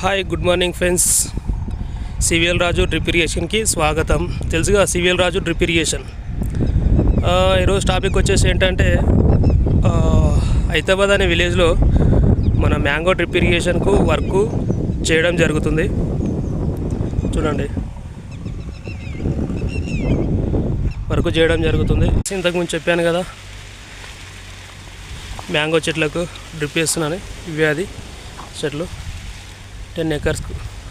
Hi good morning friends. CVL Raju drip ఇరిగేషన్కి స్వాగతం. తెలుసుగా సివిఎల్ రాజు డ్రిప్ ఇరిగేషన్. ఈరోజు టాపిక్ వచ్చేసి ఏంటంటే హైదరాబాద్ అనే విలేజ్లో మన మ్యాంగో డ్రిప్ ఇరిగేషన్కు వర్క్ చేయడం జరుగుతుంది. చూడండి, వర్క్ చేయడం జరుగుతుంది. ఇంతకుముందు చెప్పాను కదా, మ్యాంగో చెట్లకు డ్రిప్ వేస్తున్నాను. ఇవే అది చెట్లు 10 acres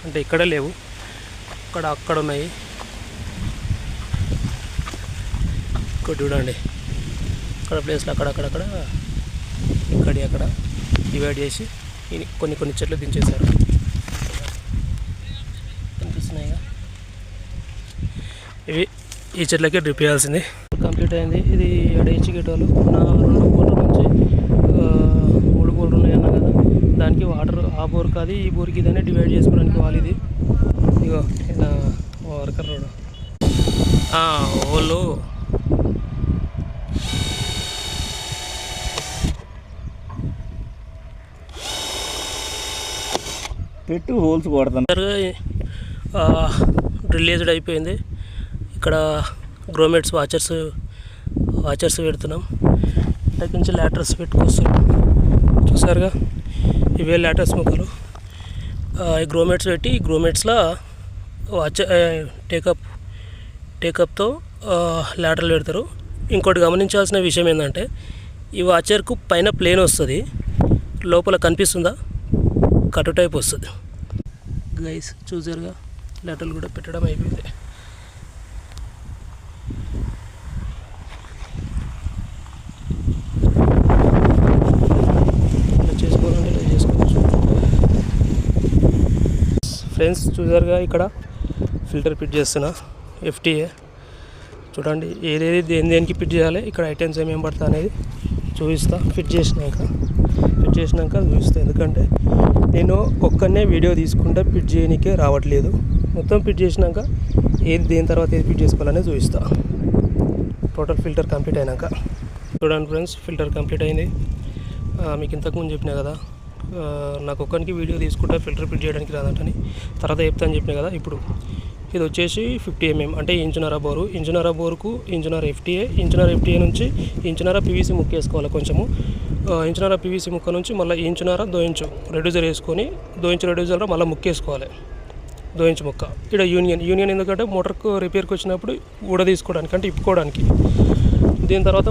అంటే ఇక్కడ లేవు, అక్కడ ఉన్నాయి. ఇక్కడ చూడండి, అక్కడ ప్లేస్లో అక్కడ అక్కడ డివైడ్ చేసి కొన్ని చెట్లు దించేశారు. కనిపిస్తున్నాయిగా, ఇవి ఈ చెట్లకే డ్రిప్ వేయాల్సింది. కంప్లీట్ అయింది. ఇది ఎడేచిగేటోళ్ళు నా 2 బోర్ల నుంచి 3 బోర్లు ఉన్నాయన్న కదా, దానికి వాటర్ ఆ బోర్ కాదు ఈ బోర్కి ఇదనే డివైడ్ చేసుకోవడానికి వాళ్ళు. ఇది ఇగో వర్కర్ రోడ్ వాళ్ళు పెట్టు హోల్స్ కొడతాను. డ్రిల్లేజ్డ్ అయిపోయింది. ఇక్కడ గ్రోమేట్స్ వాచర్స్ పెడుతున్నాం. దగ్గర నుంచి లాటర్స్ పెట్టుకొస్తున్నాం. చూసారుగా, ఇవే లాటర్స్ మొక్కలు. ఈ గ్రోమేట్స్ పెట్టి ఈ గ్రోమేట్స్లో టేకప్తో లాటర్లు పెడతారు. ఇంకోటి గమనించాల్సిన విషయం ఏంటంటే, ఈ వాచర్కు పైన ప్లేన్ వస్తుంది, లోపల కనిపిస్తుందా కట్టు టైప్ వస్తుంది. గైస్ చూసారుగా, లాటర్లు కూడా పెట్టడం అయిపోయింది. ఫ్రెండ్స్ చూసారుగా, ఇక్కడ ఫిల్టర్ ఫిట్ చేస్తున్నా FTA. చూడండి, ఏదేది దేనికి ఫిట్ చేయాలి, ఇక్కడ ఐటమ్స్ ఏమేమి పడతా అనేది చూపిస్తా. ఫిట్ చేసినాక చూపిస్తా. ఎందుకంటే నేను ఒక్కనే వీడియో తీసుకుంటే ఫిట్ చేయడానికే రావట్లేదు. మొత్తం ఫిట్ చేసినాక దేని తర్వాత ఏది ఫిట్ చేసుకోవాలనేది చూపిస్తా. టోటల్ ఫిల్టర్ కంప్లీట్ అయినాక చూడండి ఫ్రెండ్స్, ఫిల్టర్ కంప్లీట్ అయింది. మీకు ఇంతకుముందు చెప్పినా కదా, నాకు ఒక్కరికి వీడియో తీసుకుంటే ఫిల్టర్ ఫిట్ చేయడానికి రాదంటని, తర్వాత చెప్తాను చెప్పినా కదా. ఇప్పుడు ఇది వచ్చేసి 50 mm అంటే ఇంచున్నర బోరు. ఇంచున్నర బోరుకు ఇంచున్నర FTA నుంచి ఇంచున్నర PVC ముక్క వేసుకోవాలి. కొంచెము ఇంచున్నర PVC ముక్క నుంచి మళ్ళీ ఇంచున్నర 2 ఇంచు రెడ్యూజర్ వేసుకొని 2 ఇంచు రెడ్యూజర్లో మళ్ళీ ముక్క వేసుకోవాలి. 2 ఇంచు ముక్క. ఇక్కడ యూనియన్ ఎందుకంటే మోటార్కు రిపేర్కి వచ్చినప్పుడు ఊడ తీసుకోవడానికి అంటే ఇప్పుకోవడానికి. దీని తర్వాత